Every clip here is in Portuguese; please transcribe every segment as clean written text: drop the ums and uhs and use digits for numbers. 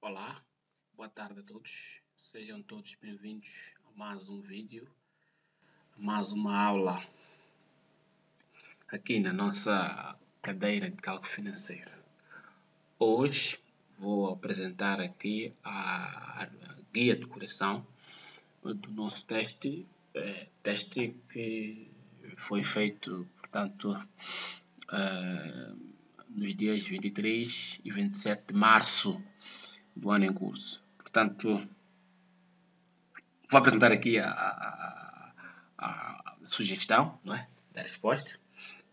Olá, boa tarde a todos. Sejam todos bem-vindos a mais um vídeo, a mais uma aula aqui na nossa cadeira de cálculo financeiro. Hoje vou apresentar aqui a guia de correção do nosso teste, teste que foi feito, portanto, nos dias 23 e 27 de março do ano em curso. Portanto, vou apresentar aqui a sugestão, não é, da resposta.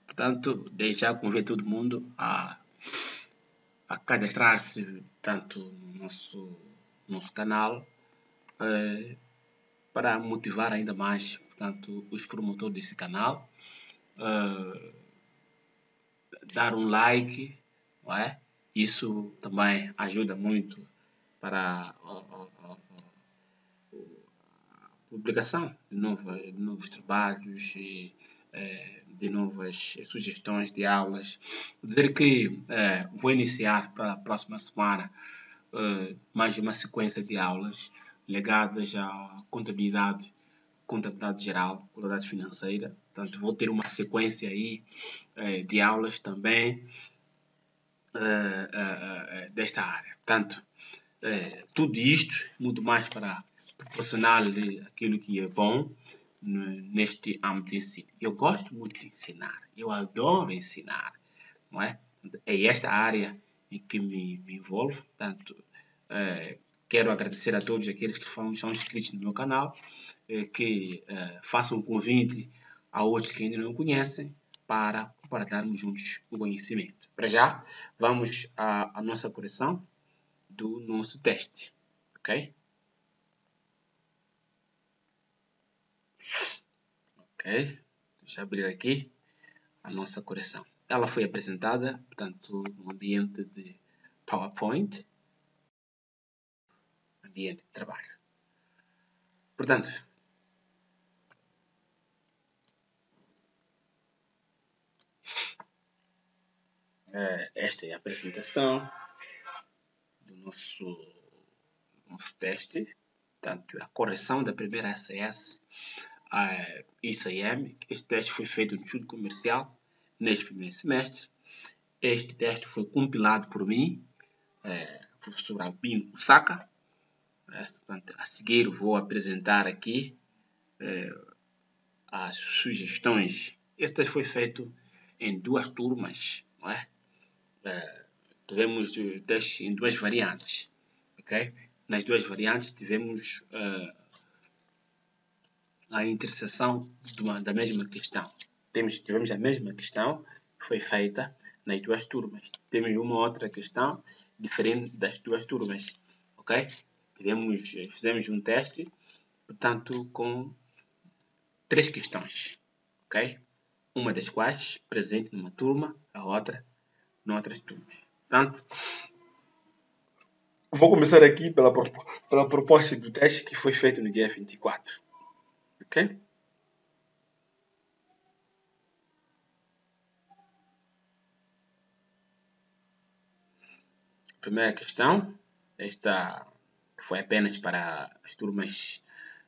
Portanto, desde já convido todo mundo a cadastrar-se tanto no nosso canal para motivar ainda mais, portanto, os promotores desse canal, dar um like, não é? Isso também ajuda muito para a publicação de novos trabalhos e de novas sugestões de aulas. Vou dizer que vou iniciar para a próxima semana mais uma sequência de aulas ligadas à contabilidade geral, contabilidade financeira. Portanto, vou ter uma sequência aí de aulas também desta área. Portanto, tudo isto, muito mais para proporcionar aquilo que é bom neste âmbito de ensino. Eu gosto muito de ensinar, eu adoro ensinar, não é? É esta área em que me envolvo. Portanto, quero agradecer a todos aqueles que são inscritos no meu canal, que façam um convite a outros que ainda não conhecem para darmos juntos o conhecimento. Para já, vamos à nossa correção do nosso teste, ok? Ok, deixa eu abrir aqui a nossa correção. Ela foi apresentada, portanto, no ambiente de PowerPoint, ambiente de trabalho. Portanto, esta é a apresentação do nosso teste, portanto, a correção da primeira ACS ICM. Este teste foi feito no Instituto Comercial neste primeiro semestre. Este teste foi compilado por mim, professor Albino Osaka. Portanto, a seguir vou apresentar aqui as sugestões. Este teste foi feito em duas turmas, não é? Tivemos testes em duas variantes, ok? Nas duas variantes tivemos a interseção da mesma questão. Tivemos a mesma questão que foi feita nas duas turmas. Temos uma outra questão diferente das duas turmas, ok? Fizemos um teste, portanto, com 3 questões, ok? Uma das quais presente numa turma, a outra noutras turmas. Portanto, vou começar aqui pela proposta do teste que foi feito no dia 24, ok? Primeira questão, esta foi apenas para as turmas,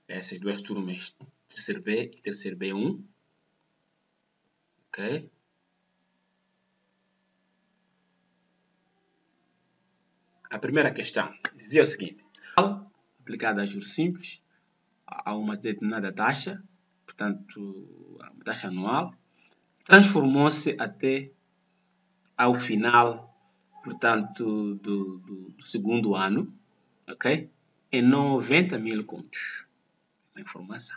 essas duas turmas, terceiro B e terceiro B1, ok? A primeira questão dizia o seguinte: aplicada a juros simples a uma determinada taxa, portanto, a taxa anual, transformou-se até ao final, portanto, do segundo ano, ok? Em 90 mil contos. A informação,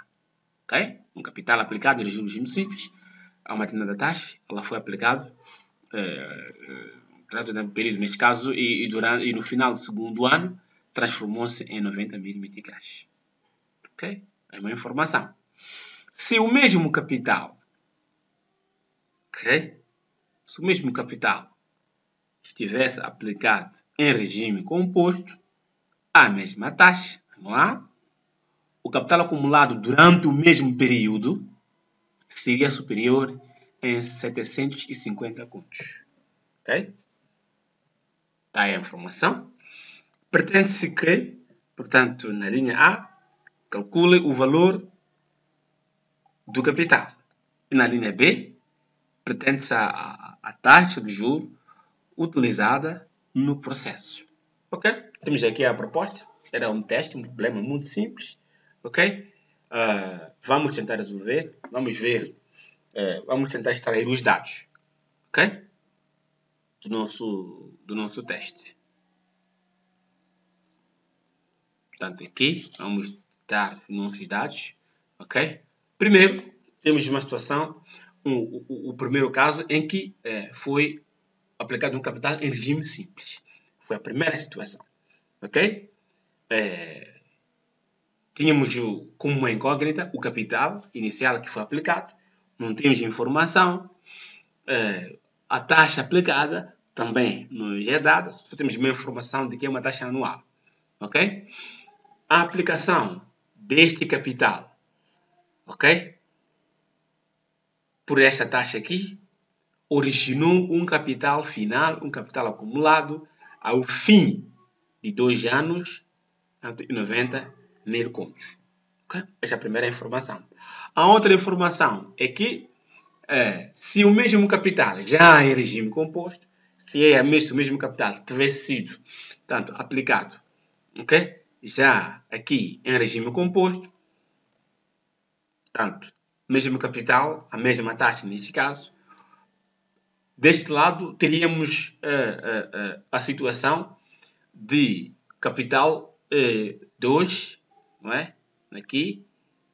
ok? Um capital aplicado em juros simples a uma determinada taxa, ela foi aplicada durante um período, neste caso, e no final do segundo ano, transformou-se em 90 mil meticais. Ok? É uma informação. Se o mesmo capital, ok? Se o mesmo capital estivesse aplicado em regime composto, à mesma taxa, não há? O capital acumulado durante o mesmo período seria superior em 750 contos. Ok? Está aí a informação. pretende-se que, portanto, na linha A, calcule o valor do capital. E na linha B, pretende-se a taxa de juros utilizada no processo. Ok? Temos aqui a proposta. Era um teste, um problema muito simples. Ok? Vamos tentar resolver. Vamos ver. Vamos tentar extrair os dados. Ok? Do nosso teste. Portanto, aqui vamos dar os nossos dados. Ok? Primeiro, temos uma situação, o primeiro caso em que foi aplicado um capital em regime simples. Foi a primeira situação. Ok? Tínhamos como uma incógnita o capital inicial que foi aplicado. Não temos informação. A taxa aplicada também nos é dada. Só temos uma informação de que é uma taxa anual. Ok? A aplicação deste capital, ok? Por esta taxa aqui, originou um capital final, um capital acumulado ao fim de 2 anos, 90 mil contos. Okay? Esta é a primeira informação. A outra informação é que se o mesmo capital já em regime composto, se o mesmo capital tivesse sido, portanto, aplicado, ok? Já aqui em regime composto, portanto, mesmo capital, a mesma taxa neste caso, deste lado teríamos a situação de capital 2, não é? Aqui,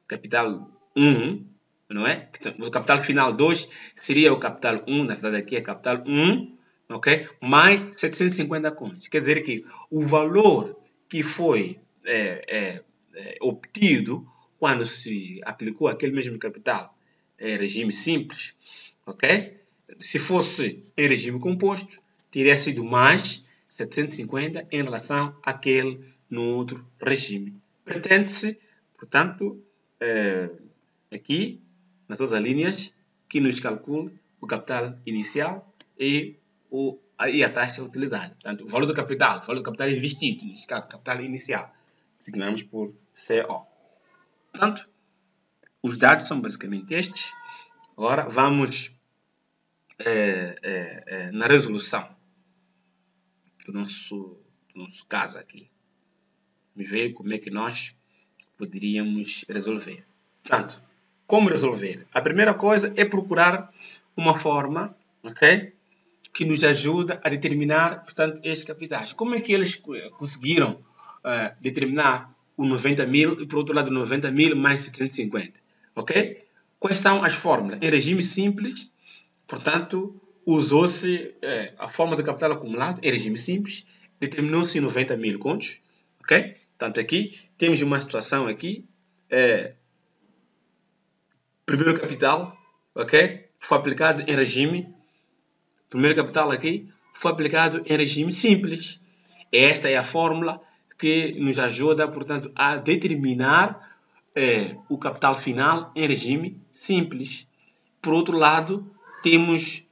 capital 1, não é? O capital final 2 seria o capital 1, na verdade aqui é capital 1, ok? Mais 750 contos. Quer dizer que o valor que foi obtido quando se aplicou aquele mesmo capital em regime simples, ok? Se fosse em regime composto, teria sido mais 750 em relação àquele no outro regime. Pretende-se, portanto, aqui, nas outras linhas, que nos calcule o capital inicial e a taxa utilizada. Portanto, o valor do capital investido, neste caso, capital inicial, designamos por CO. Portanto, os dados são basicamente estes. Agora, vamos na resolução do nosso caso aqui. Vamos ver como é que nós poderíamos resolver. Portanto, como resolver? A primeira coisa é procurar uma forma, ok? Que nos ajuda a determinar, portanto, estes capitais. Como é que eles conseguiram determinar o 90 mil e, por outro lado, 90 mil mais 750? Ok? Quais são as fórmulas? Em regime simples, portanto, usou-se a fórmula do capital acumulado, em regime simples, determinou-se 90 mil contos, ok? Portanto, aqui temos uma situação aqui, primeiro capital, ok? Foi aplicado em regime, primeiro capital aqui, foi aplicado em regime simples. Esta é a fórmula que nos ajuda, portanto, a determinar o capital final em regime simples. Por outro lado, temos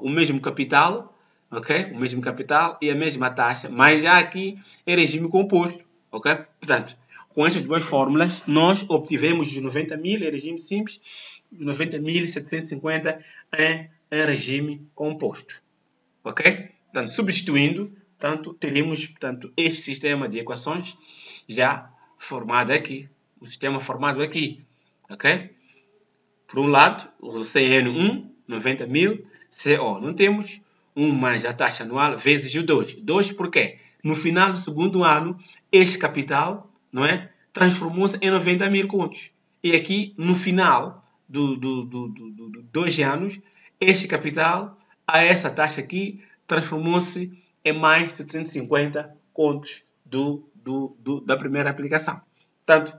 o mesmo capital, ok? O mesmo capital e a mesma taxa, mas já aqui em regime composto, ok? Portanto, com estas duas fórmulas, nós obtivemos os 90 mil em regime simples, os 90.750 em regime composto, ok? Portanto, substituindo, portanto, teríamos, portanto, este sistema de equações já formado aqui, o sistema formado aqui, ok? Por um lado, o CN1, 90 mil, CO. Não temos 1 mais a taxa anual vezes o 2. 2 por quê? No final do segundo ano, este capital, não é, transformou-se em 90 mil contos. E aqui, no final dos 2 anos, este capital, a essa taxa aqui, transformou-se em mais de 350 contos da primeira aplicação. Portanto,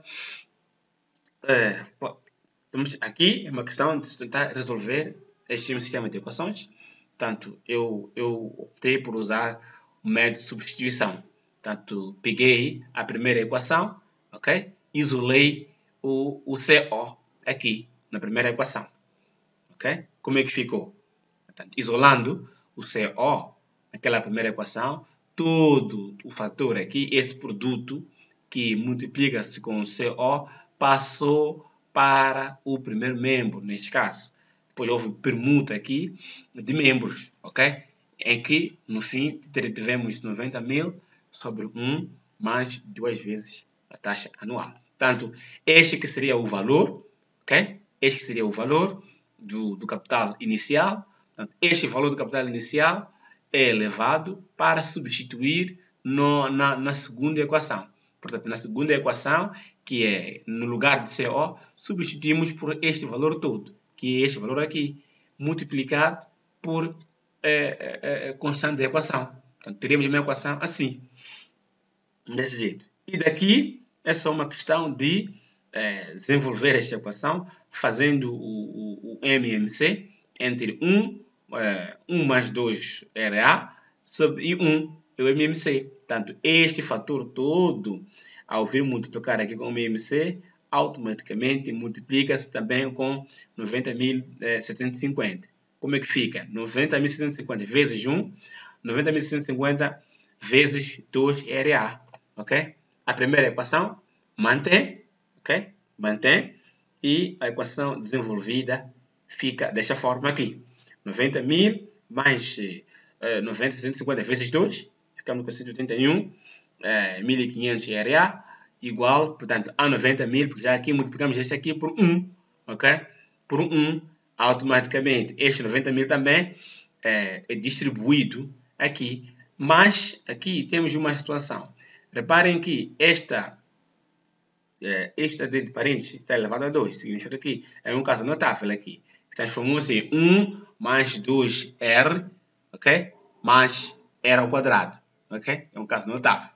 aqui é uma questão de tentar resolver este sistema de equações. Portanto, eu optei por usar o método de substituição. Portanto, peguei a primeira equação, ok? Isolei o CO aqui na primeira equação, ok? Como é que ficou? Portanto, isolando o CO naquela primeira equação, todo o fator aqui, esse produto que multiplica-se com o CO, passou para o primeiro membro, neste caso. Depois houve permuta aqui de membros, ok? Em que, no fim, tivemos 90 mil sobre 1 mais 2 vezes a taxa anual. Portanto, este que seria o valor, ok? Este seria o valor do capital inicial. Portanto, este valor do capital inicial é elevado para substituir na segunda equação. Portanto, na segunda equação, que é no lugar de CO, substituímos por este valor todo, que é este valor aqui, multiplicado por constante da equação. Portanto, teríamos uma equação assim, desse jeito. E daqui é só uma questão de desenvolver esta equação fazendo o MMC entre 1 mais 2 RA e 1 é o MMC. Portanto, este fator todo, ao vir multiplicar aqui com o MMC, automaticamente multiplica-se também com 90.750. Como é que fica? 90.750 vezes 1, 90.750 vezes 2 RA. Ok? A primeira equação mantém, ok? Mantém, e a equação desenvolvida fica desta forma aqui. 90 mil mais 90.750 vezes 2, ficamos com 181, 1.500 RA, igual, portanto, a 90 mil, porque já aqui multiplicamos este aqui por 1, ok? Por 1, automaticamente, este 90 mil também é distribuído aqui, mas aqui temos uma situação. Reparem que esta dentro de parênteses está elevado a 2. Significa que é um caso notável aqui. Transformou-se em 1 mais 2R, ok? Mais R ao quadrado, ok? É um caso notável,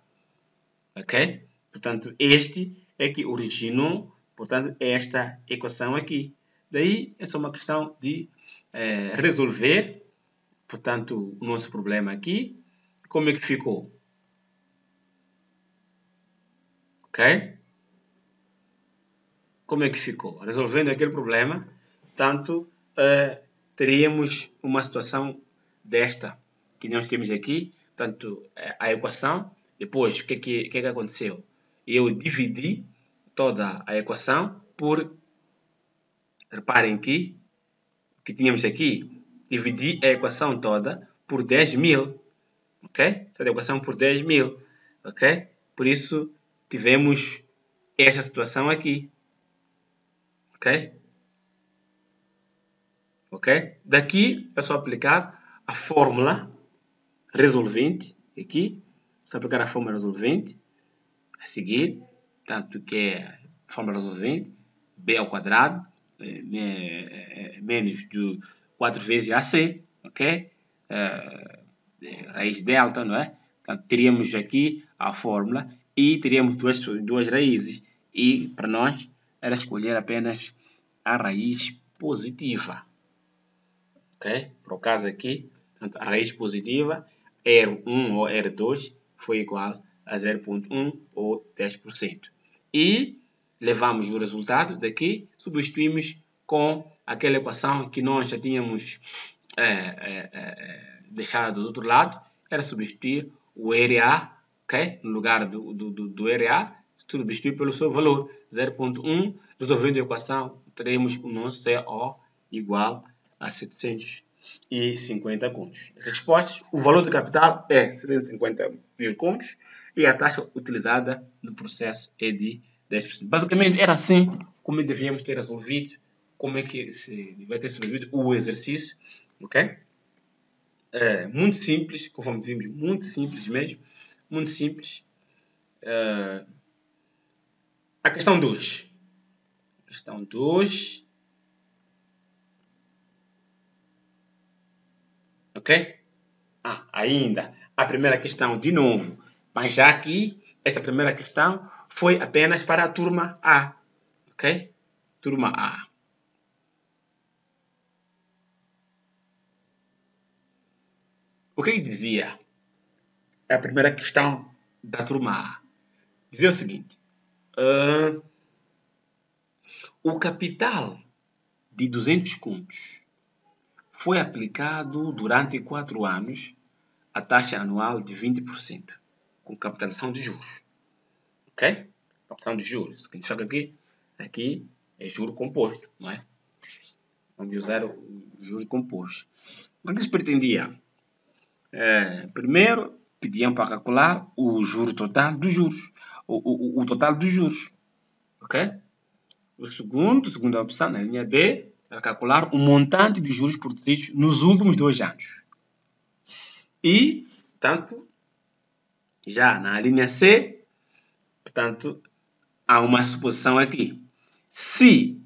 ok? Portanto, este é que originou, portanto, esta equação aqui. Daí, é só uma questão de resolver, portanto, o nosso problema aqui. Como é que ficou? Ok? Como é que ficou? Resolvendo aquele problema, tanto teríamos uma situação desta que nós temos aqui, tanto a equação, depois o que aconteceu? Eu dividi toda a equação por, reparem que tínhamos aqui, dividi a equação toda por 10 mil, ok? Toda a equação por 10 mil, ok? Por isso tivemos essa situação aqui. Ok? Ok? Daqui é só aplicar a fórmula resolvente. Aqui, só aplicar a fórmula resolvente. A seguir, tanto que é a fórmula resolvente, b ao quadrado, menos de 4 vezes AC, ok? Raiz delta, não é? Portanto, teríamos aqui a fórmula e teríamos duas raízes. E, para nós, era escolher apenas a raiz positiva. Ok? Para o caso aqui, a raiz positiva, R1 ou R2, foi igual a 0,1 ou 10%. E levamos o resultado daqui, substituímos com aquela equação que nós já tínhamos deixado do outro lado, era substituir o RA, okay? No lugar do RA, substituir pelo seu valor, 0,1, resolvendo a equação, teremos o nosso CO igual a 750 contos. As respostas, o valor do capital é 750 mil contos e a taxa utilizada no processo é de 10%. Basicamente, era assim como devíamos ter resolvido, como é que vai ter resolvido o exercício, ok? Muito simples, conforme vimos, muito simples mesmo, muito simples. A questão 2. Questão 2. Ok? Ainda a primeira questão de novo, mas já aqui, essa primeira questão foi apenas para a turma A. Ok? Turma A. O que dizia a primeira questão da turma A? Dizia o seguinte: o capital de 200 contos foi aplicado durante 4 anos a taxa anual de 20%, com capitalização de juros. Ok? Capitalização de juros. Significa que aqui é juro composto, não é? Vamos usar o juro composto. O que se pretendia? Primeiro, pediam para calcular o juro total dos juros. O total dos juros. Ok? Segunda opção, na linha B, era calcular o montante de juros produzidos nos últimos 2 anos. E, portanto, já na linha C, portanto, há uma suposição aqui. Se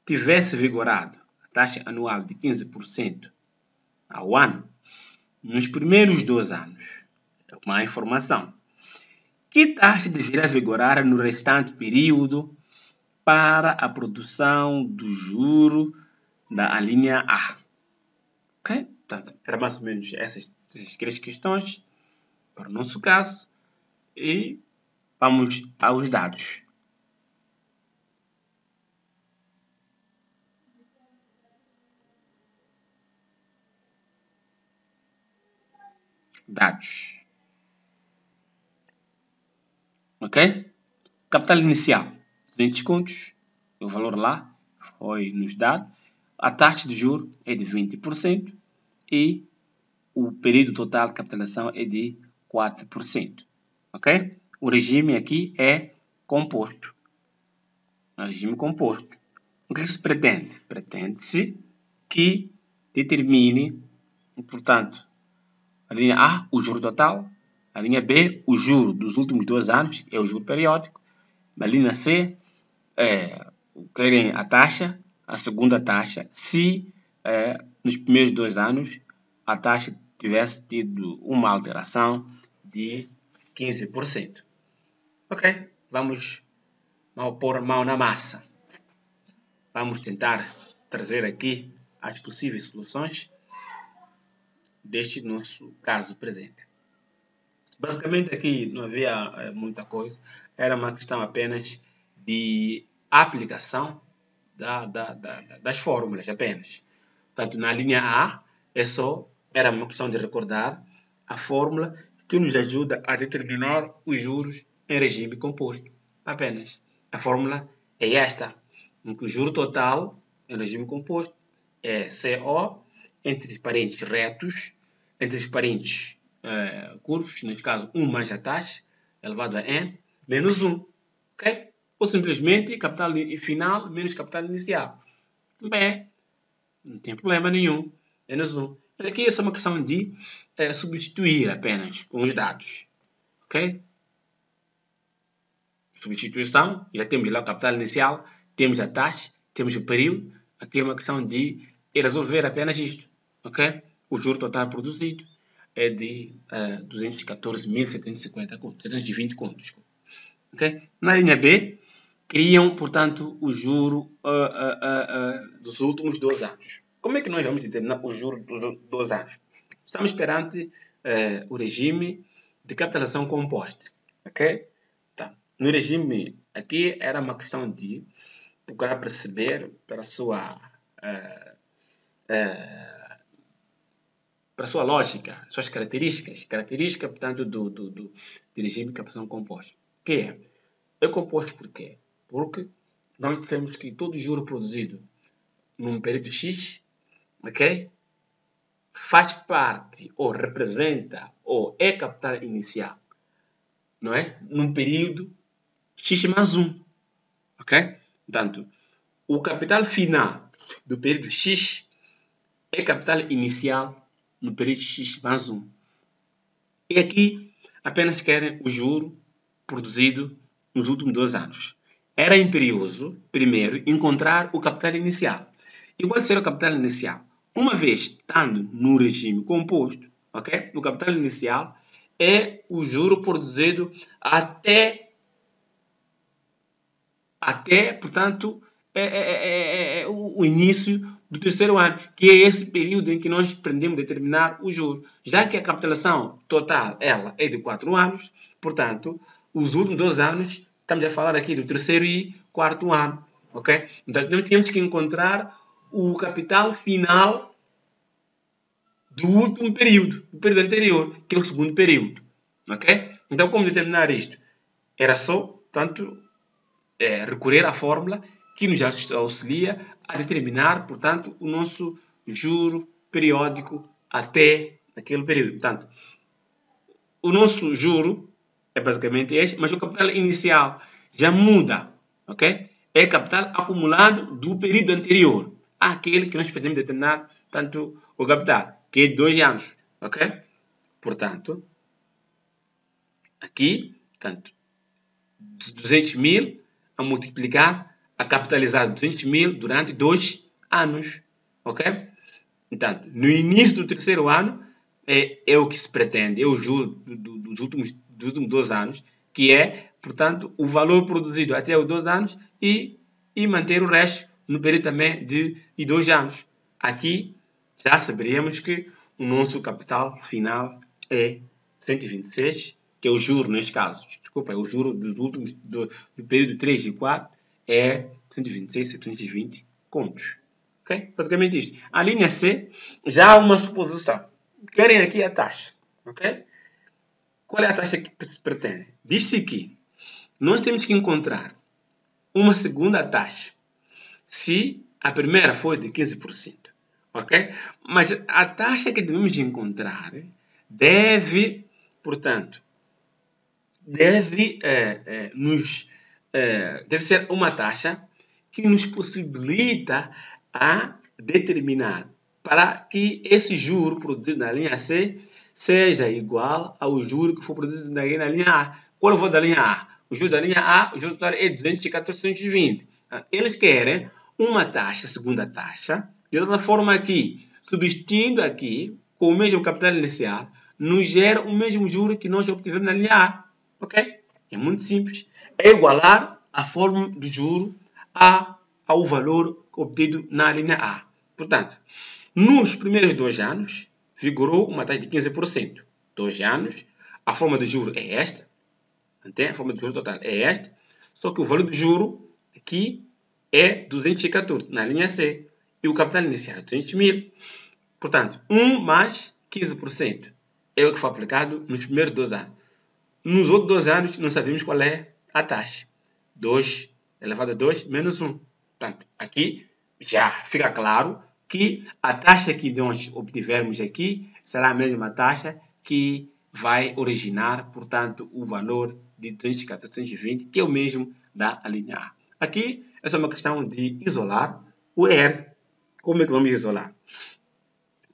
tivesse vigorado a taxa anual de 15% ao ano, nos primeiros 2 anos, é uma informação. Que taxa deverá vigorar no restante período para a produção do juro da linha A? Ok? Portanto, era mais ou menos essas 3 questões para o nosso caso. E vamos aos dados. Dados. Ok? Capital inicial, 200 contos. O valor lá foi nos dado. A taxa de juros é de 20% e o período total de capitalização é de 4%. Ok? O regime aqui é composto. O regime composto. O que se pretende? Pretende-se que determine, portanto, a linha A, o juro total. A linha B, o juro dos últimos 2 anos, é o juro periódico. Na linha C, querem a taxa, a segunda taxa, se nos primeiros 2 anos a taxa tivesse tido uma alteração de 15%. Ok, vamos pôr a mão na massa. Vamos tentar trazer aqui as possíveis soluções deste nosso caso presente. Basicamente aqui não havia muita coisa, era uma questão apenas de aplicação das fórmulas apenas. Portanto, na linha A, era uma questão de recordar a fórmula que nos ajuda a determinar os juros em regime composto. Apenas. A fórmula é esta, em que o juro total em regime composto é CO entre parênteses retos, entre os parênteses curvos, neste caso 1 mais a taxa, elevado a n, menos 1. Ok? Ou simplesmente capital final menos capital inicial. Bem, não tem problema nenhum. Menos 1. Aqui é só uma questão de substituir apenas com os dados. Ok? Substituição, já temos lá o capital inicial, temos a taxa, temos o período. Aqui é uma questão de resolver apenas isto. Ok? O juro total produzido é de 214.750 contos, 720 contos. Okay? Na linha B, criam, portanto, o juro dos últimos 2 anos. Como é que nós vamos determinar o juro dos 2 anos? Estamos perante o regime de capitalização composta. Ok? Tá. No regime, aqui era uma questão de procurar perceber pela sua lógica, suas características, portanto, do regime de captação composta. Que é composto por quê? Porque nós dissemos que todo juro produzido num período X, ok? Faz parte, ou representa, ou é capital inicial, não é? Num período X mais 1, ok? Portanto, o capital final do período X é capital inicial no período X mais 1. E aqui apenas querem o juro produzido nos últimos 2 anos. Era imperioso, primeiro, encontrar o capital inicial. E qual será o capital inicial? Uma vez estando no regime composto, ok? O capital inicial é o juro produzido até portanto, o início do 3º ano, que é esse período em que nós pretendemos determinar o juro. Já que a capitalização total ela é de 4 anos, portanto, os últimos 2 anos, estamos a falar aqui do 3º e 4º ano. Ok? Então, nós temos que encontrar o capital final do último período, do período anterior, que é o segundo período. Ok? Então, como determinar isto? Era só, tanto, recorrer à fórmula que nos auxilia a determinar, portanto, o nosso juro periódico até aquele período. Portanto, o nosso juro é basicamente este, mas o capital inicial já muda, ok? É capital acumulado do período anterior àquele que nós podemos determinar, tanto o capital, que é 2 anos, ok? Portanto, aqui, portanto, 200 mil a multiplicar, a capitalizar 200 mil durante 2 anos, ok? Então, no início do terceiro ano, é o que se pretende, é o juro dos últimos 2 anos, que é, portanto, o valor produzido até os 2 anos e manter o resto no período também de 2 anos. Aqui já saberíamos que o nosso capital final é 126, que é o juro neste caso. Desculpa, é o juro dos últimos, do período 3 e 4, é 126, 720 contos. Ok? Basicamente isto. A linha C já há uma suposição. Querem aqui a taxa. Ok? Qual é a taxa que se pretende? Diz-se que nós temos que encontrar uma segunda taxa se a primeira for de 15%. Ok? Mas a taxa que devemos encontrar deve, portanto, deve ser uma taxa que nos possibilita a determinar para que esse juro produzido na linha C seja igual ao juro que for produzido na linha A. Qual é o valor da linha A? O juro da linha A, o juro total é 214,220. Eles querem uma taxa, segunda taxa, de outra forma aqui, substituindo aqui com o mesmo capital inicial, nos gera o mesmo juro que nós obtivemos na linha A. Ok? É muito simples. É igualar a forma do juro ao valor obtido na linha A. Portanto, nos primeiros 2 anos, vigorou uma taxa de 15%. 2 anos, a forma do juro é esta. Entende? A forma do juro total é esta. Só que o valor do juro aqui é 214 na linha C. E o capital inicial é 200 mil. Portanto, 1 mais 15% é o que foi aplicado nos primeiros 2 anos. Nos outros 2 anos, não sabemos qual é a taxa. 2 elevado a 2 menos 1. Portanto, aqui já fica claro que a taxa que nós obtivermos aqui será a mesma taxa que vai originar, portanto, o valor de 214,220, que é o mesmo da linha A. Aqui, essa é uma questão de isolar o R. Como é que vamos isolar?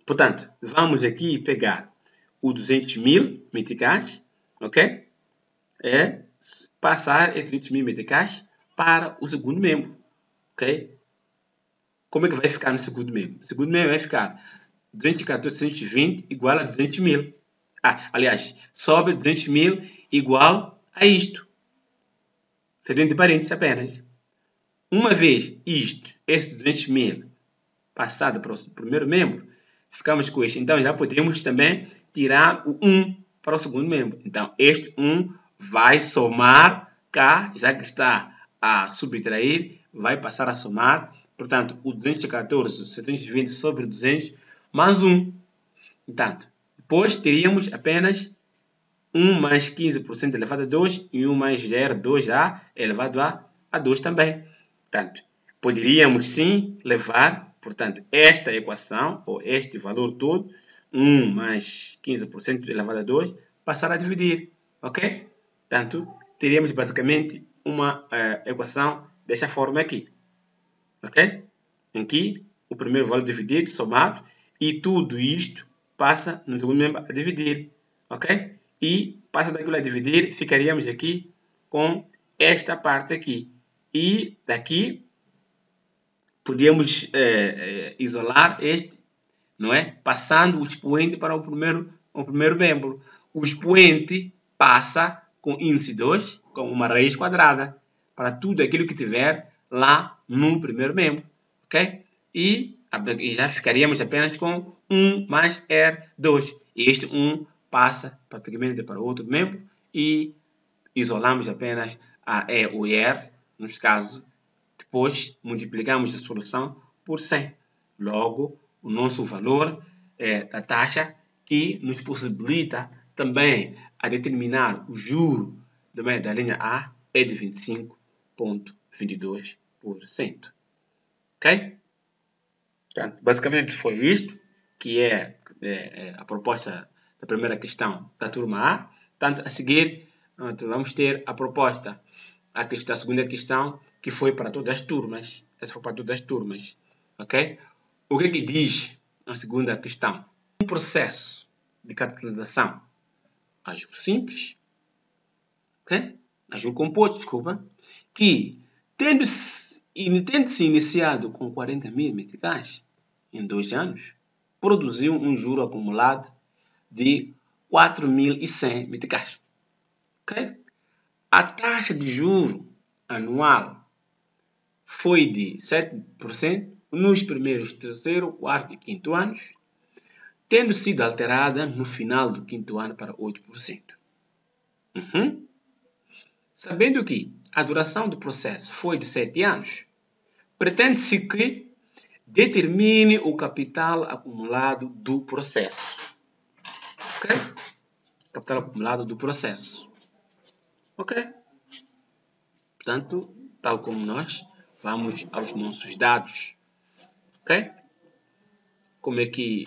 Portanto, vamos aqui pegar o 200 mil meticais, ok? É passar esses 200 mil meticais para o segundo membro, ok? Como é que vai ficar no segundo membro? O segundo membro vai ficar 214,220 igual a 200 mil. Aliás, sobre 200 mil igual a isto. Seria de parênteses apenas. Uma vez isto, esses 200 mil, passado para o primeiro membro, ficamos com este. Então, já podemos também tirar o 1 para o segundo membro. Então, este 1 vai somar cá, já que está a subtrair, vai passar a somar. Portanto, o 214, 720 sobre 200, mais 1. Portanto, depois teríamos apenas 1 mais 15% elevado a 2 e 1 mais 0,2A elevado a 2 também. Portanto, poderíamos sim levar, portanto, esta equação, ou este valor todo, 1 mais 15% elevado a 2, passar a dividir, ok? Portanto, teríamos basicamente uma equação desta forma aqui, ok? Em que o primeiro valor dividido, somado, e tudo isto passa no segundo membro a dividir, ok? E passa daquilo a dividir, ficaríamos aqui com esta parte aqui. E daqui podíamos isolar este, não é? Passando o expoente para o primeiro membro. O expoente passa com índice 2, com uma raiz quadrada, para tudo aquilo que tiver lá no primeiro membro, ok? E já ficaríamos apenas com 1 mais R2. E este 1 passa praticamente para o outro membro e isolamos apenas o R, neste caso. Depois multiplicamos a solução por 100. Logo, o nosso valor da taxa que nos possibilita também a determinar o juro também da linha A é de 25,22%. Ok? Portanto, basicamente foi isto que é a proposta da primeira questão da turma A. Portanto, a seguir, vamos ter a proposta da segunda questão, que foi para todas as turmas. Essa foi para todas as turmas. Ok? O que é que diz a segunda questão? Um processo de capitalização a juros simples, ok? A juros compostos, desculpa, que tendo-se iniciado com 40 mil meticais em 2 anos, produziu um juro acumulado de 4.100 meticais. Okay? A taxa de juro anual foi de 7% nos primeiros terceiro, quarto e quinto anos, tendo sido alterada no final do quinto ano para 8%. Sabendo que a duração do processo foi de 7 anos, pretende-se que determine o capital acumulado do processo. Ok? Capital acumulado do processo. Ok? Portanto, tal como nós vamos aos nossos dados. Ok? Como é que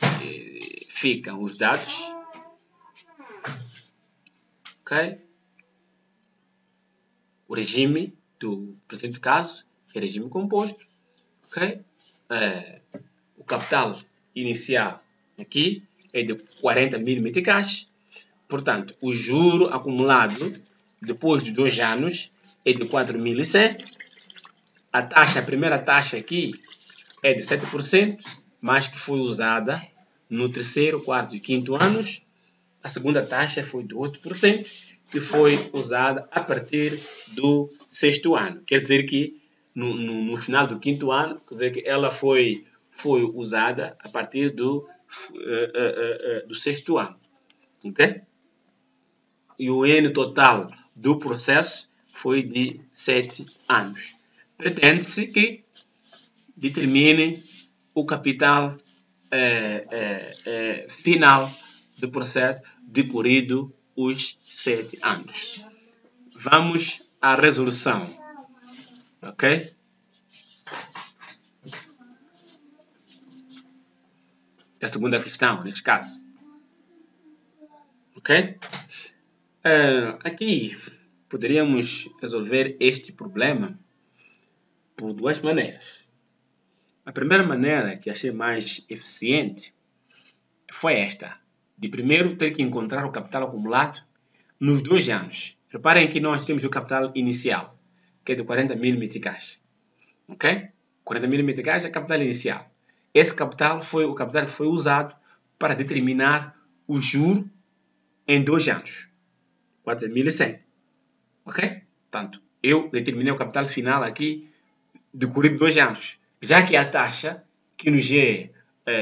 ficam os dados? Ok? O regime do presente caso é regime composto. Ok? O capital inicial aqui é de 40 mil meticais. Portanto, o juro acumulado depois de 2 anos é de 4.100. A primeira taxa aqui é de 7%, mas que foi usada no terceiro, quarto e quinto anos. A segunda taxa foi de 8%, que foi usada a partir do sexto ano. Quer dizer que no final do quinto ano, quer dizer que ela foi usada a partir do sexto ano. Ok? E o N total do processo foi de 7 anos. Pretende-se que determine o capital final do processo decorrido os 7 anos. Vamos à resolução. Ok? A segunda questão, neste caso. Ok? Aqui poderíamos resolver este problema por duas maneiras. A primeira maneira, que achei mais eficiente, foi esta. De primeiro ter que encontrar o capital acumulado nos 2 anos. Reparem que nós temos o capital inicial, que é de 40 mil meticais. Ok? 40 mil meticais é o capital inicial. Esse capital foi o capital que foi usado para determinar o juro em 2 anos. 4.100. Ok? Portanto, eu determinei o capital final aqui decorrido de 2 anos. Já que a taxa que nos é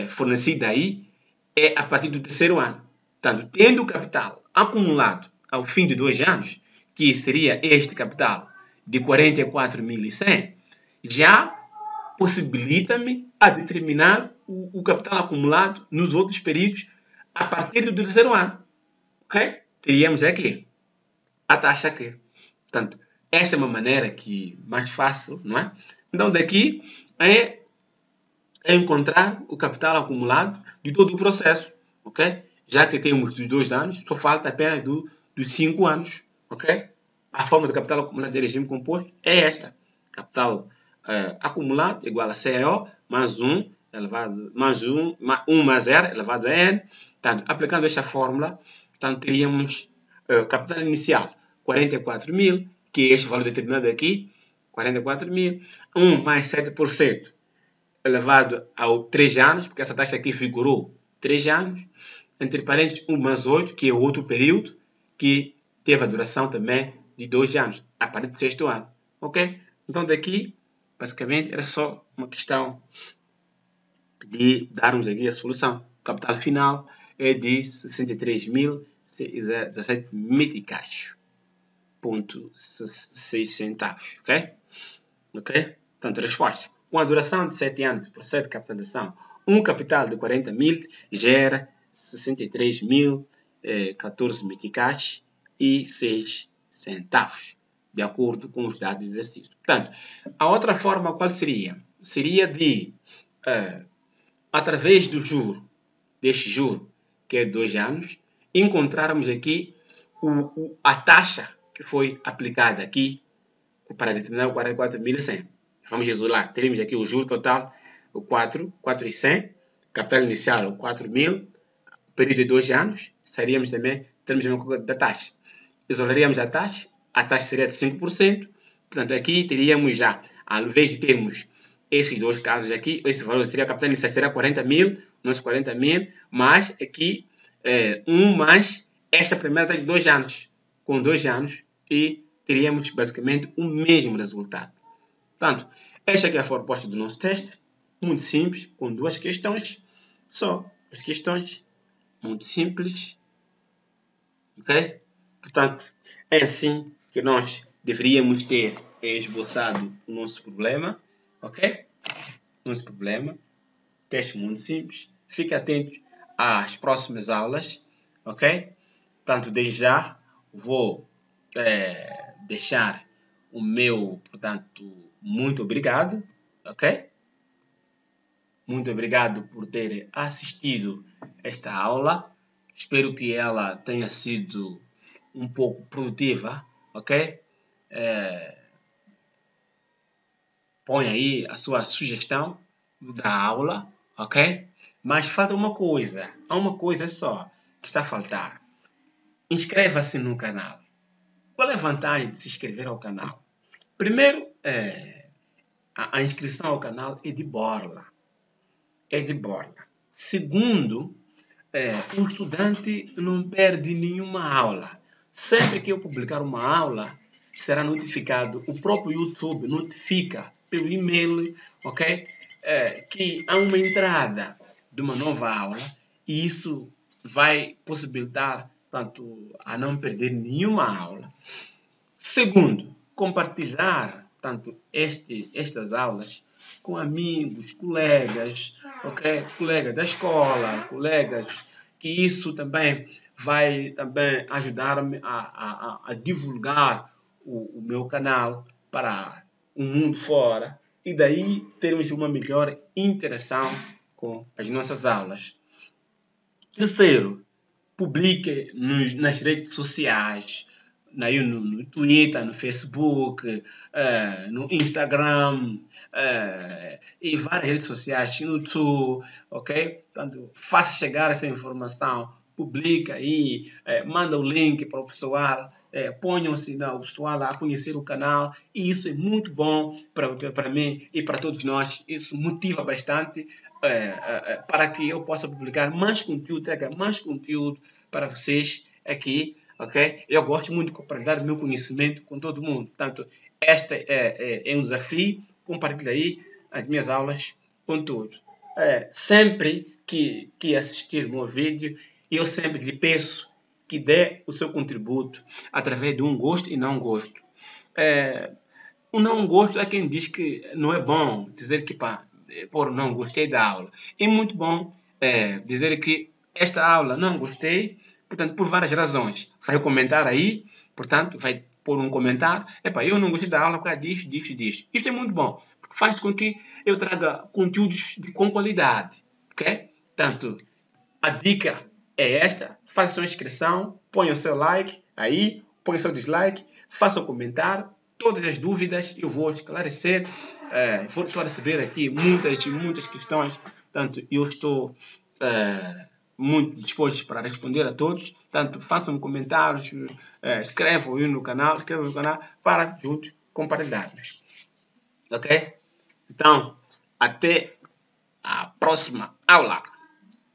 fornecida aí é a partir do terceiro ano. Portanto, tendo o capital acumulado ao fim de 2 anos, que seria este capital de 44.100, já possibilita-me a determinar o capital acumulado nos outros períodos a partir do terceiro ano. Ok? Teríamos aqui a taxa aqui. Portanto, essa é uma maneira mais fácil, não é? Então, daqui é encontrar o capital acumulado de todo o processo, ok? Já que temos dos 2 anos, só falta apenas dos 5 anos, ok? A forma de capital acumulado de regime composto é esta. Capital acumulado igual a CO mais 1 elevado mais 1 mais 0 elevado a n. Portanto, aplicando esta fórmula, portanto, teríamos capital inicial 44 mil, que é este valor determinado aqui, 44 mil, 1 mais 7% elevado a 3 anos, porque essa taxa aqui figurou 3 anos, entre parênteses 1 mais 8, que é outro período, que teve a duração também de 2 anos, a partir do sexto ano. Ok? Então daqui, basicamente, era só uma questão de darmos aqui a solução. O capital final é de 63.017 meticais. 0,6 centavos, ok? Ok? Portanto, resposta. com a duração de 7 anos do processo de capitalização, um capital de 40 mil gera 63.014 meticais e 6 centavos, de acordo com os dados do exercício. Portanto, a outra forma qual seria? Seria de, através do juro, deste juro, que é 2 anos, encontrarmos aqui a taxa que foi aplicada aqui para determinar o 44.100. Vamos isolar. Teremos aqui o juro total, o 4.100, capital inicial, o 4.000, período de 2 anos, teremos a mesma coisa da taxa. Isolaríamos a taxa seria de 5%, portanto aqui teríamos já, ao invés de termos esses dois casos aqui, esse valor seria a capital inicial, será 40 mil, nosso 40 mil, mas aqui mais esta primeira taxa de 2 anos, com 2 anos, e teríamos basicamente o mesmo resultado. Portanto, esta aqui é a proposta do nosso teste, muito simples, com 2 questões, só as questões, muito simples, ok? Portanto, é assim que nós deveríamos ter esboçado o nosso problema, ok? Nosso problema, teste muito simples, fique atento às próximas aulas, ok? Portanto, desde já vou deixar o meu, portanto, muito obrigado, ok? Muito obrigado por ter assistido esta aula. Espero que ela tenha sido um pouco produtiva, ok? Põe aí a sua sugestão da aula, ok? Mas falta uma coisa, há uma coisa só que está a faltar. Inscreva-se no canal. Qual é a vantagem de se inscrever ao canal? Primeiro, a inscrição ao canal é de borla. É de borla. Segundo, o estudante não perde nenhuma aula. Sempre que eu publicar uma aula, será notificado. O próprio YouTube notifica pelo e-mail, ok? Que há uma entrada de uma nova aula e isso vai possibilitar, tanto, a não perder nenhuma aula. Segundo, compartilhar tanto estas aulas com amigos, colegas, ok? Colegas da escola, colegas, que isso também vai também ajudar-me a divulgar o meu canal para o mundo fora e daí termos uma melhor interação com as nossas aulas. Terceiro, publique nas redes sociais, no Twitter, no Facebook, no Instagram e várias redes sociais, no YouTube, ok? Portanto, faça chegar essa informação, publica aí, manda o link para o pessoal, ponham-se o pessoal a conhecer o canal e isso é muito bom para mim e para todos nós, isso motiva bastante para que eu possa publicar mais conteúdo, traga mais conteúdo para vocês aqui, ok? Eu gosto muito de compartilhar o meu conhecimento com todo mundo. Portanto, este é um desafio. Compartilhe aí as minhas aulas com todos. Sempre que assistir o meu vídeo, eu sempre lhe peço que dê o seu contributo através de um gosto e não gosto. O não gosto é quem diz que não é bom dizer que por não gostei da aula. É muito bom dizer que esta aula não gostei, portanto, por várias razões. Vai comentar aí, portanto, vai pôr um comentário. Eu não gostei da aula por causa disso, disso e disso. Isto é muito bom, porque faz com que eu traga conteúdos com qualidade, ok? Portanto, a dica é esta. Faça sua inscrição, ponha o seu like aí, ponha o seu dislike, faça o comentário. Todas as dúvidas eu vou esclarecer. Vou receber aqui muitas questões. Portanto, eu estou muito disposto para responder a todos. Portanto, façam comentários, inscrevam aí no canal, para juntos compartilharmos. Ok? Então, até a próxima aula.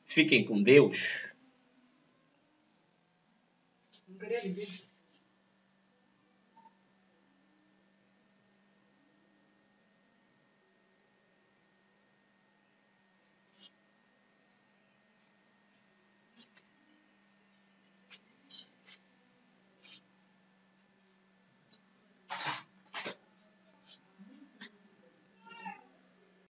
Fiquem com Deus.